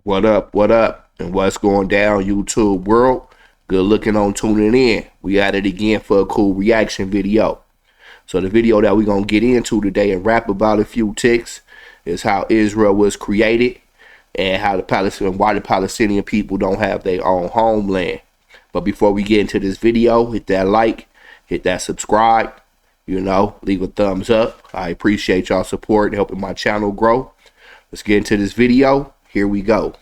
What up, and what's going down, YouTube world? Good looking on tuning in. We at it again for a cool reaction video. So the video that we're going to get into today and rap about a few ticks is how Israel was created and how why the Palestinian people don't have their own homeland. But before we get into this video, hit that like, hit that subscribe, leave a thumbs up. I appreciate y'all support and helping my channel grow. Let's get into this video. Here we go.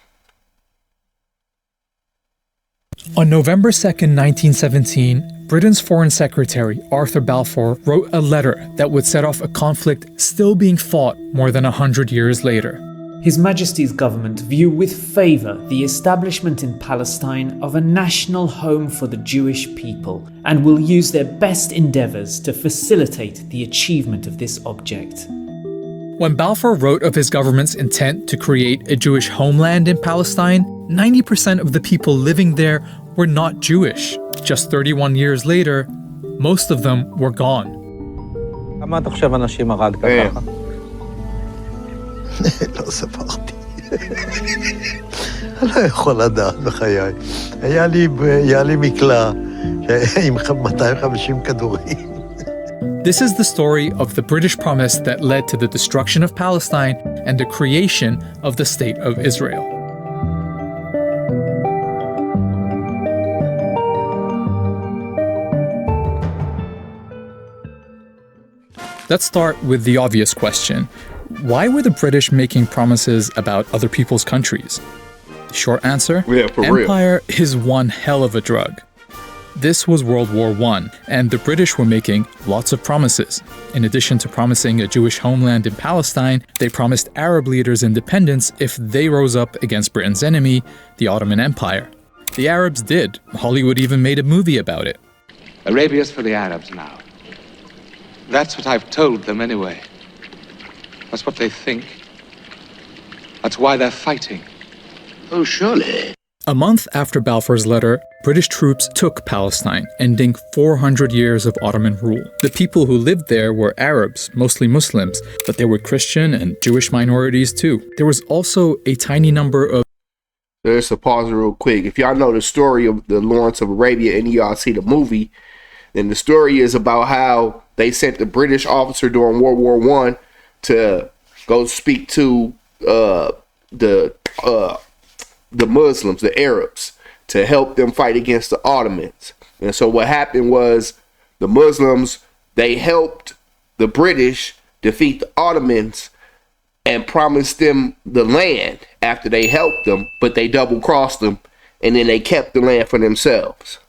On November 2nd, 1917, Britain's Foreign Secretary Arthur Balfour wrote a letter that would set off a conflict still being fought more than 100 years later. His Majesty's government view with favour the establishment in Palestine of a national home for the Jewish people and will use their best endeavours to facilitate the achievement of this object. When Balfour wrote of his government's intent to create a Jewish homeland in Palestine, 90% of the people living there were not Jewish. Just 31 years later, most of them were gone. לא ספרתי. אני לא יכול לדעת בחיי. היה לי מקלע עם 250 כדורים. This is the story of the British promise that led to the destruction of Palestine and the creation of the State of Israel. Let's start with the obvious question. Why were the British making promises about other people's countries? The short answer? Empire is one hell of a drug. This was World War I, and the British were making lots of promises. In addition to promising a Jewish homeland in Palestine, they promised Arab leaders independence if they rose up against Britain's enemy, the Ottoman Empire. The Arabs did. Hollywood even made a movie about it. Arabia's for the Arabs now. That's what I've told them anyway. That's what they think. That's why they're fighting. Oh, surely. A month after Balfour's letter, British troops took Palestine, ending 400 years of Ottoman rule. The people who lived there were Arabs, mostly Muslims, but there were Christian and Jewish minorities too. There was also a tiny number of... Let's pause real quick. If y'all know the story of the Lawrence of Arabia and y'all see the movie, then the story is about how they sent the British officer during World War I to go speak to the Muslims, the Arabs, to help them fight against the Ottomans. And so what happened was the Muslims, they helped the British defeat the Ottomans and promised them the land after they helped them, but they double-crossed them, and then they kept the land for themselves.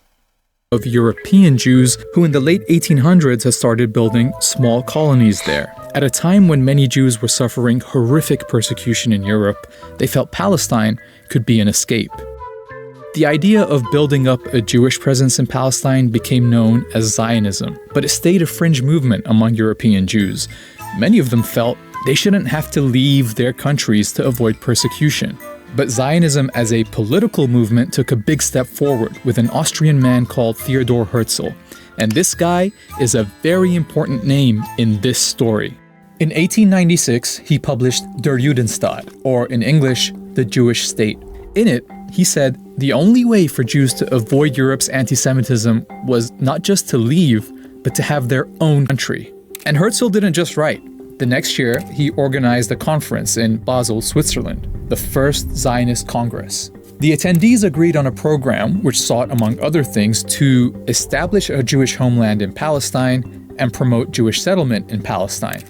Of European Jews who in the late 1800s had started building small colonies there. At a time when many Jews were suffering horrific persecution in Europe, they felt Palestine could be an escape. The idea of building up a Jewish presence in Palestine became known as Zionism, but it stayed a fringe movement among European Jews. Many of them felt they shouldn't have to leave their countries to avoid persecution. But Zionism as a political movement took a big step forward with an Austrian man called Theodor Herzl. And this guy is a very important name in this story. In 1896, he published Der Judenstaat, or in English, The Jewish State. In it, he said the only way for Jews to avoid Europe's anti-Semitism was not just to leave, but to have their own country. And Herzl didn't just write. The next year, he organized a conference in Basel, Switzerland, the first Zionist Congress. The attendees agreed on a program which sought, among other things, to establish a Jewish homeland in Palestine and promote Jewish settlement in Palestine.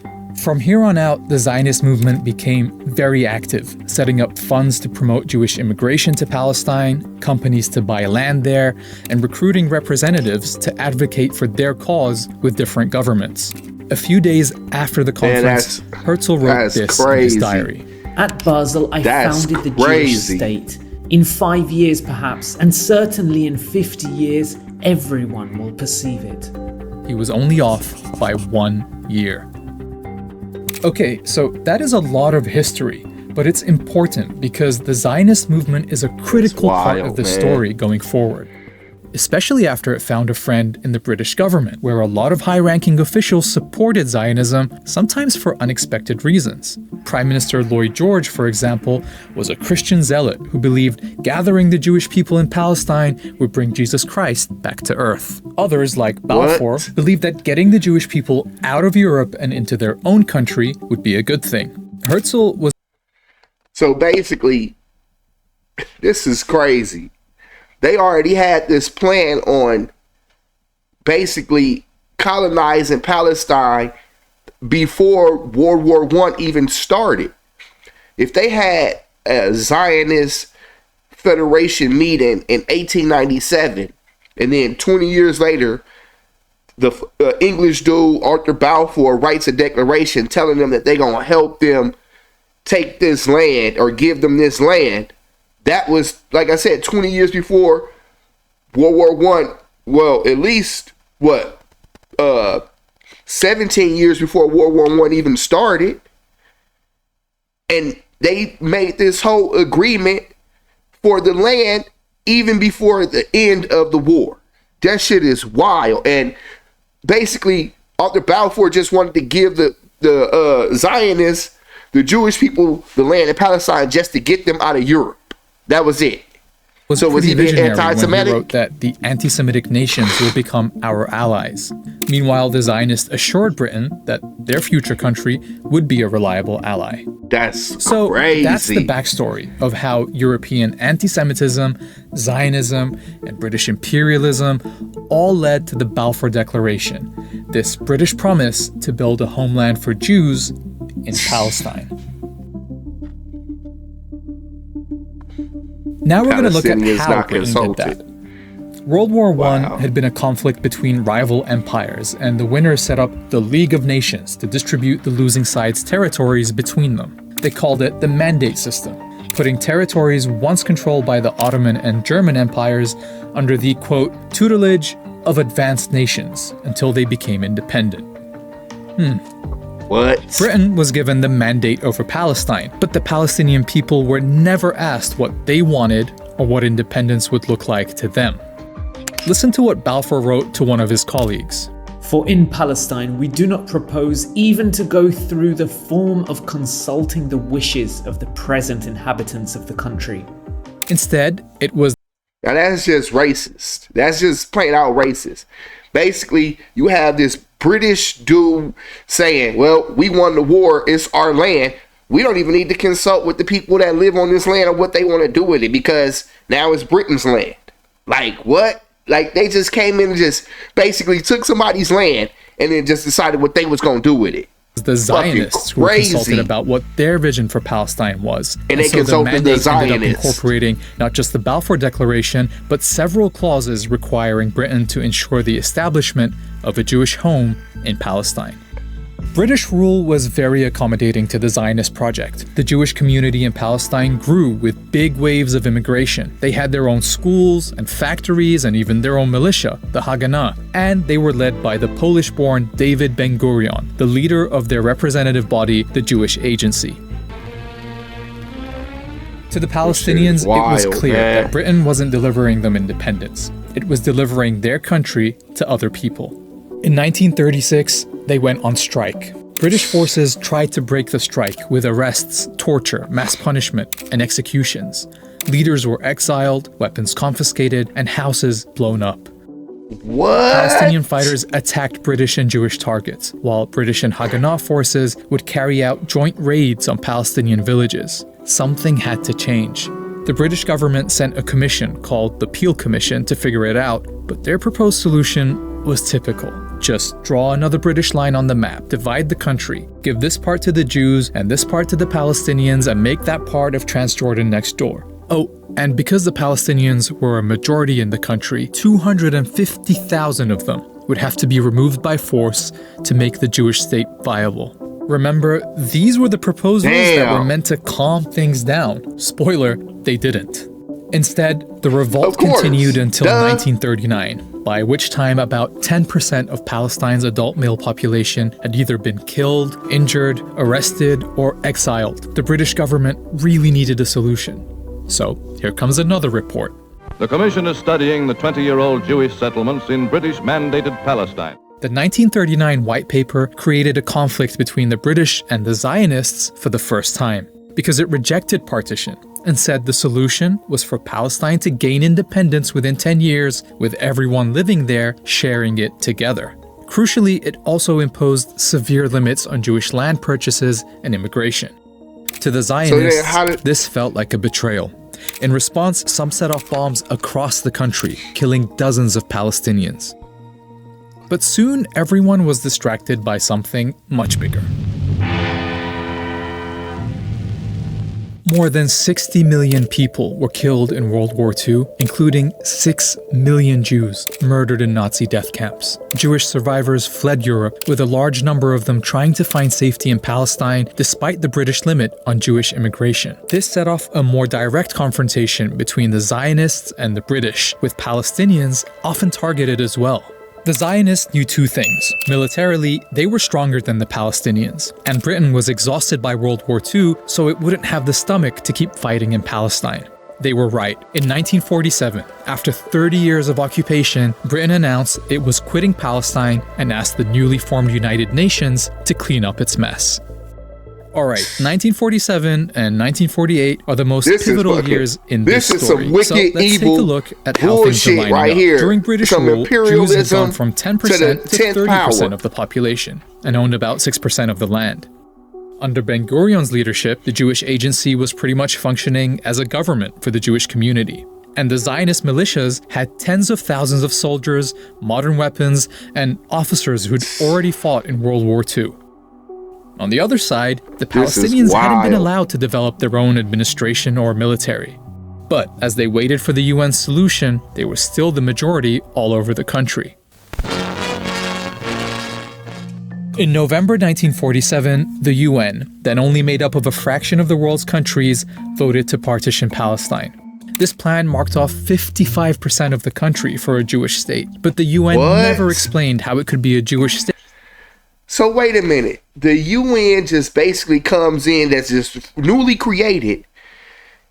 From here on out, the Zionist movement became very active, setting up funds to promote Jewish immigration to Palestine, companies to buy land there, and recruiting representatives to advocate for their cause with different governments. A few days after the conference, Herzl wrote this in his diary. At Basel, I founded the Jewish state. In 5 years perhaps, and certainly in 50 years, everyone will perceive it. He was only off by 1 year. Okay, so that is a lot of history, but it's important because the Zionist movement is a critical part of the story going forward. especially after it found a friend in the British government, where a lot of high-ranking officials supported Zionism, sometimes for unexpected reasons. Prime Minister Lloyd George, for example, was a Christian zealot who believed gathering the Jewish people in Palestine would bring Jesus Christ back to earth. Others, like Balfour, believed that getting the Jewish people out of Europe and into their own country would be a good thing. Herzl was... So basically, this is crazy. They already had this plan on basically colonizing Palestine before World War I even started. If they had a Zionist Federation meeting in 1897, and then 20 years later, the English dude Arthur Balfour writes a declaration telling them that they're going to help them take this land or give them this land. That was, like I said, 20 years before World War I. Well, at least, 17 years before World War I even started. And they made this whole agreement for the land even before the end of the war. That shit is wild. And basically, Arthur Balfour just wanted to give the Zionists, the Jewish people, the land in Palestine just to get them out of Europe. That was it. So was he being anti-Semitic? when he wrote that the anti-Semitic nations will become our allies. Meanwhile, the Zionists assured Britain that their future country would be a reliable ally. That's so crazy. That's the backstory of how European anti-Semitism, Zionism, and British imperialism all led to the Balfour Declaration, this British promise to build a homeland for Jews in Palestine. Now we're going to look at how Britain did that. World War I had been a conflict between rival empires, and the winners set up the League of Nations to distribute the losing side's territories between them. They called it the Mandate System, putting territories once controlled by the Ottoman and German empires under the, quote, tutelage of advanced nations until they became independent. What? Britain was given the mandate over Palestine, but the Palestinian people were never asked what they wanted or what independence would look like to them. Listen to what Balfour wrote to one of his colleagues. For in Palestine we do not propose even to go through the form of consulting the wishes of the present inhabitants of the country. Instead, it was... Now that's just racist. That's just plain out racist. Basically, you have this British dude saying, well, we won the war, it's our land. We don't even need to consult with the people that live on this land or what they want to do with it because now it's Britain's land. Like, what? Like, they just came in and just basically took somebody's land and then just decided what they was going to do with it. The Zionists who were consulted about what their vision for Palestine was. And they consulted the Zionists. Ended up incorporating not just the Balfour Declaration, but several clauses requiring Britain to ensure the establishment of a Jewish home in Palestine. British rule was very accommodating to the Zionist project. The Jewish community in Palestine grew with big waves of immigration. They had their own schools and factories and even their own militia, the Haganah, and they were led by the Polish-born David Ben-Gurion, the leader of their representative body, the Jewish Agency. To the Palestinians, it was clear that Britain wasn't delivering them independence. It was delivering their country to other people. In 1936, they went on strike. British forces tried to break the strike with arrests, torture, mass punishment, and executions. Leaders were exiled, weapons confiscated, and houses blown up. What? Palestinian fighters attacked British and Jewish targets, while British and Haganah forces would carry out joint raids on Palestinian villages. Something had to change. The British government sent a commission called the Peel Commission to figure it out, but their proposed solution was typical. Just draw another British line on the map, divide the country, give this part to the Jews and this part to the Palestinians, and make that part of Transjordan next door. Oh, and because the Palestinians were a majority in the country, 250,000 of them would have to be removed by force to make the Jewish state viable. Remember, these were the proposals that were meant to calm things down. Spoiler, they didn't. Instead, the revolt continued until 1939, by which time about 10% of Palestine's adult male population had either been killed, injured, arrested, or exiled. The British government really needed a solution. So, here comes another report. The commission is studying the 20-year-old Jewish settlements in British-mandated Palestine. The 1939 White Paper created a conflict between the British and the Zionists for the first time, because it rejected partition and said the solution was for Palestine to gain independence within 10 years, with everyone living there sharing it together. Crucially, it also imposed severe limits on Jewish land purchases and immigration. To the Zionists, this felt like a betrayal. In response, some set off bombs across the country, killing dozens of Palestinians. But soon, everyone was distracted by something much bigger. More than 60 million people were killed in World War II, including 6 million Jews murdered in Nazi death camps. Jewish survivors fled Europe, with a large number of them trying to find safety in Palestine despite the British limit on Jewish immigration. This set off a more direct confrontation between the Zionists and the British, with Palestinians often targeted as well. The Zionists knew two things. Militarily, they were stronger than the Palestinians, and Britain was exhausted by World War II, so it wouldn't have the stomach to keep fighting in Palestine. They were right. In 1947, after 30 years of occupation, Britain announced it was quitting Palestine and asked the newly formed United Nations to clean up its mess. Alright, 1947 and 1948 are the most pivotal years in this story. So let's take a look at how things are lining up. During British rule, Jews had gone from 10% to 30% of the population and owned about 6% of the land. Under Ben-Gurion's leadership, the Jewish Agency was pretty much functioning as a government for the Jewish community. And the Zionist militias had tens of thousands of soldiers, modern weapons, and officers who'd already fought in World War II. On the other side, the Palestinians hadn't been allowed to develop their own administration or military. But as they waited for the UN's solution, they were still the majority all over the country. In November 1947, the UN, then only made up of a fraction of the world's countries, voted to partition Palestine. This plan marked off 55% of the country for a Jewish state, but the UN never explained how it could be a Jewish state. So wait a minute. The UN just basically comes in that's just newly created,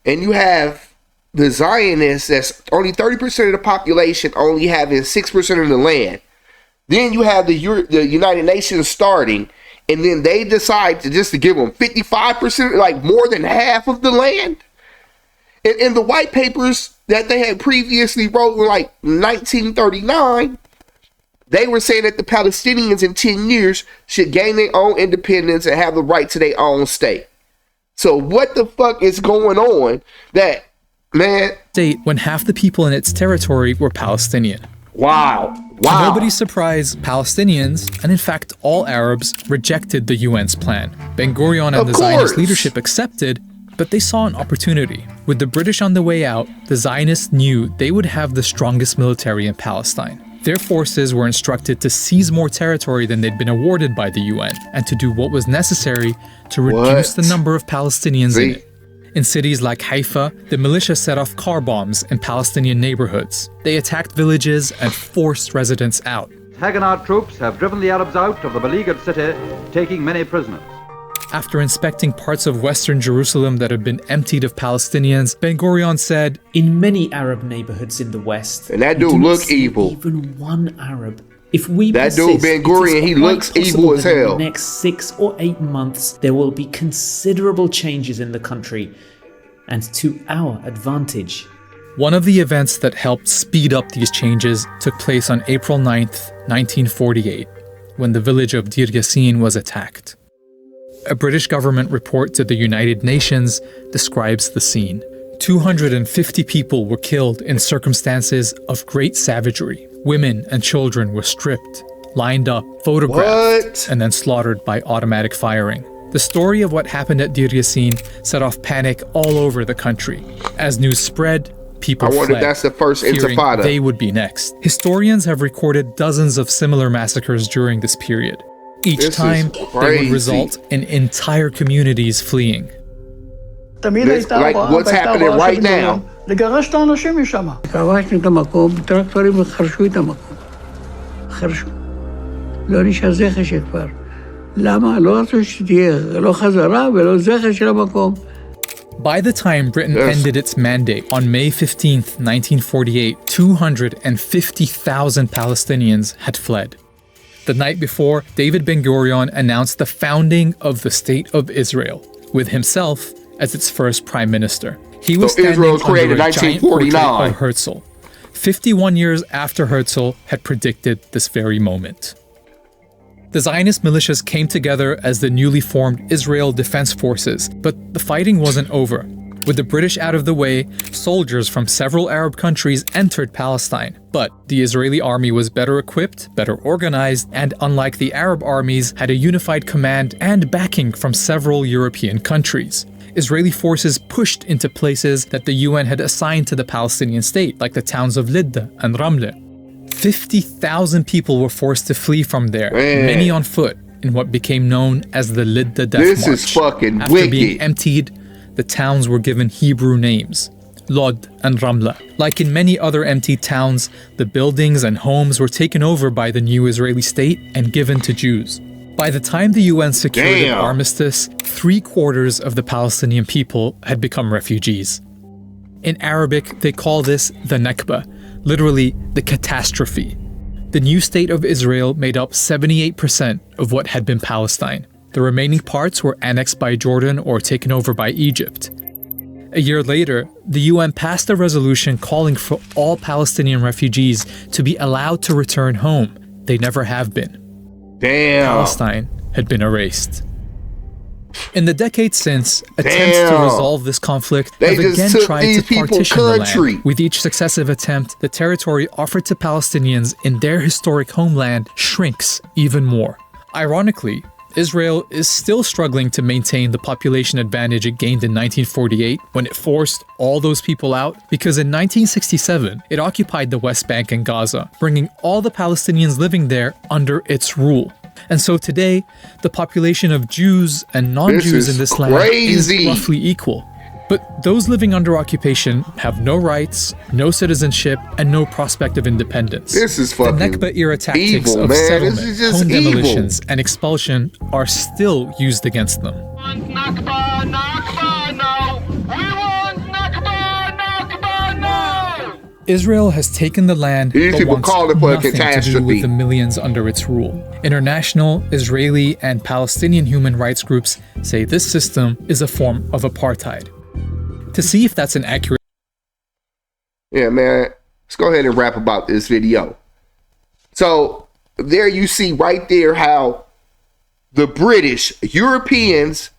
and you have the Zionists that's only 30% of the population only having 6% of the land. Then you have the United Nations starting, and then they decide to give them 55%, like more than half of the land. And in the white papers that they had previously wrote in like 1939, they were saying that the Palestinians in 10 years should gain their own independence and have the right to their own state. So what the fuck is going on that, man? State when half the people in its territory were Palestinian. Wow. To nobody's surprise, Palestinians, and in fact all Arabs, rejected the UN's plan. Ben-Gurion and the Zionist leadership accepted, but they saw an opportunity. With the British on the way out, the Zionists knew they would have the strongest military in Palestine. Their forces were instructed to seize more territory than they'd been awarded by the UN, and to do what was necessary to reduce the number of Palestinians in it. In cities like Haifa, the militia set off car bombs in Palestinian neighborhoods. They attacked villages and forced residents out. Haganah troops have driven the Arabs out of the beleaguered city, taking many prisoners. After inspecting parts of western Jerusalem that had been emptied of Palestinians, Ben-Gurion said, "In many Arab neighborhoods in the West, and that dude looked evil. Even one Arab. If we that dude Ben-Gurion, he looks evil as hell. In the next 6 or 8 months, there will be considerable changes in the country, and to our advantage." One of the events that helped speed up these changes took place on April 9th, 1948, when the village of Deir Yassin was attacked. A British government report to the United Nations describes the scene. 250 people were killed in circumstances of great savagery. Women and children were stripped, lined up, photographed, and then slaughtered by automatic firing. The story of what happened at Deir Yassin set off panic all over the country. As news spread, people fled, if that's the first fearing intifada. They would be next. Historians have recorded dozens of similar massacres during this period. Each time, they would result in entire communities fleeing. Like what's happening right now. לגרש את האנשים משם. כבשנו את המקום, טרקטורים חרשו את המקום. חרשו. לא נשאר זכר של כפר. למה? לא רצו שתהיה, לא חזרה ולא זכר של המקום. By the time Britain ended its mandate on May 15, 1948, 250,000 Palestinians had fled. The night before, David Ben-Gurion announced the founding of the State of Israel, with himself as its first prime minister. He was standing Israel was created under a in giant portrait 1949. of Herzl, 51 years after Herzl had predicted this very moment. The Zionist militias came together as the newly formed Israel Defense Forces, but the fighting wasn't over. With the British out of the way, soldiers from several Arab countries entered Palestine. But the Israeli army was better equipped, better organized, and unlike the Arab armies, had a unified command and backing from several European countries. Israeli forces pushed into places that the UN had assigned to the Palestinian state, like the towns of Lidda and Ramle. 50,000 people were forced to flee from there, many on foot, in what became known as the Lidda Death This March. is fucking After wicked. being emptied, the towns were given Hebrew names, Lod and Ramla. Like in many other emptied towns, the buildings and homes were taken over by the new Israeli state and given to Jews. By the time the UN secured an armistice, 3/4 of the Palestinian people had become refugees. In Arabic, they call this the Nakba, literally the catastrophe. The new state of Israel made up 78% of what had been Palestine. The remaining parts were annexed by Jordan or taken over by Egypt. A year later, the UN passed a resolution calling for all Palestinian refugees to be allowed to return home. They never have been. Palestine had been erased. In the decades since, attempts to resolve this conflict have again tried to partition the land. With each successive attempt, the territory offered to Palestinians in their historic homeland shrinks even more. Ironically, Israel is still struggling to maintain the population advantage it gained in 1948 when it forced all those people out, because in 1967, it occupied the West Bank and Gaza, bringing all the Palestinians living there under its rule. And so today, the population of Jews and non-Jews in this land is roughly equal. But those living under occupation have no rights, no citizenship, and no prospect of independence. This is fucking The Nakba-era tactics evil, of man. settlement, This is just home evil. demolitions, and expulsion are still used against them. Nakba, Nakba, no! We want Nakba, Nakba, no! Israel has taken the land, These but people wants call it for a nothing to do catastrophe. with the millions under its rule. International, Israeli, and Palestinian human rights groups say this system is a form of apartheid. To see if that's an accurate... Yeah, man. Let's go ahead and rap about this video. So, there you see right there how the British, Europeans,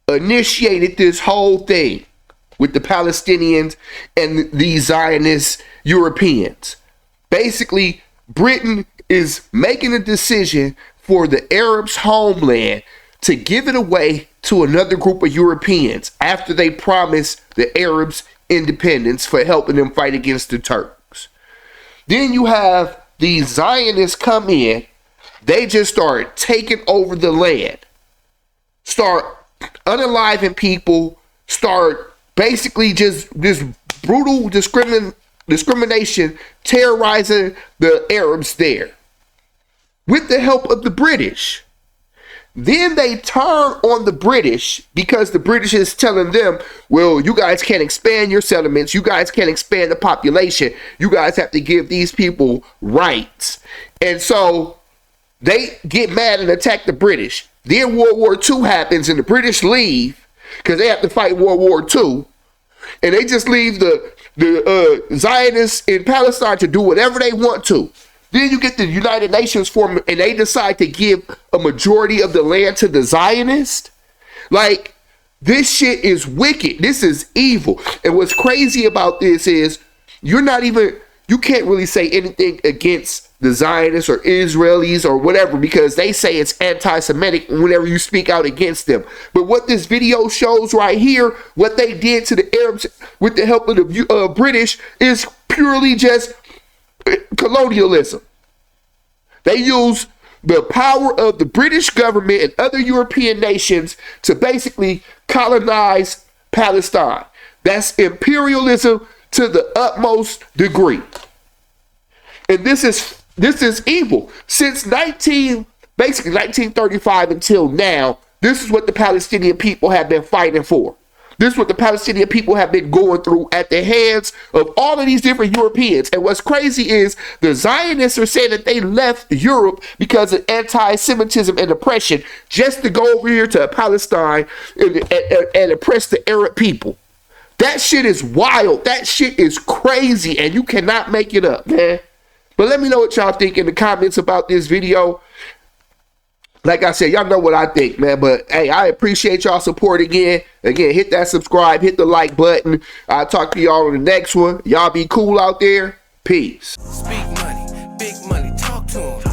initiated this whole thing with the Palestinians and the Zionist Europeans. Basically, Britain is making a decision for the Arabs' homeland to give it away to another group of Europeans after they promised the Arabs independence for helping them fight against the Turks. Then you have these Zionists come in, they just start taking over the land, start unaliving people, start basically just this brutal discrimination, terrorizing the Arabs there with the help of the British. Then they turn on the British because the British is telling them, well, you guys can't expand your settlements. You guys can't expand the population. You guys have to give these people rights. And so they get mad and attack the British. Then World War II happens and the British leave because they have to fight World War II. And they just leave the Zionists in Palestine to do whatever they want to. Then you get the United Nations form and they decide to give a majority of the land to the Zionists. Like, this shit is wicked. This is evil. And what's crazy about this is you can't really say anything against the Zionists or Israelis or whatever because they say it's anti-Semitic whenever you speak out against them. But what this video shows right here, what they did to the Arabs with the help of the British is purely just colonialism. They use the power of the British government and other European nations to basically colonize Palestine. That's imperialism to the utmost degree. And this is evil. Since 1935 until now, this is what the Palestinian people have been fighting for. This is what the Palestinian people have been going through at the hands of all of these different Europeans. And what's crazy is the Zionists are saying that they left Europe because of anti-Semitism and oppression just to go over here to Palestine and oppress the Arab people. That shit is wild. That shit is crazy, and you cannot make it up, man. But let me know what y'all think in the comments about this video. Like I said, y'all know what I think, man. But hey, I appreciate y'all support again. Again, hit that subscribe, hit the like button. I'll talk to y'all on the next one. Y'all be cool out there. Peace. Speak money, big money, talk to 'em.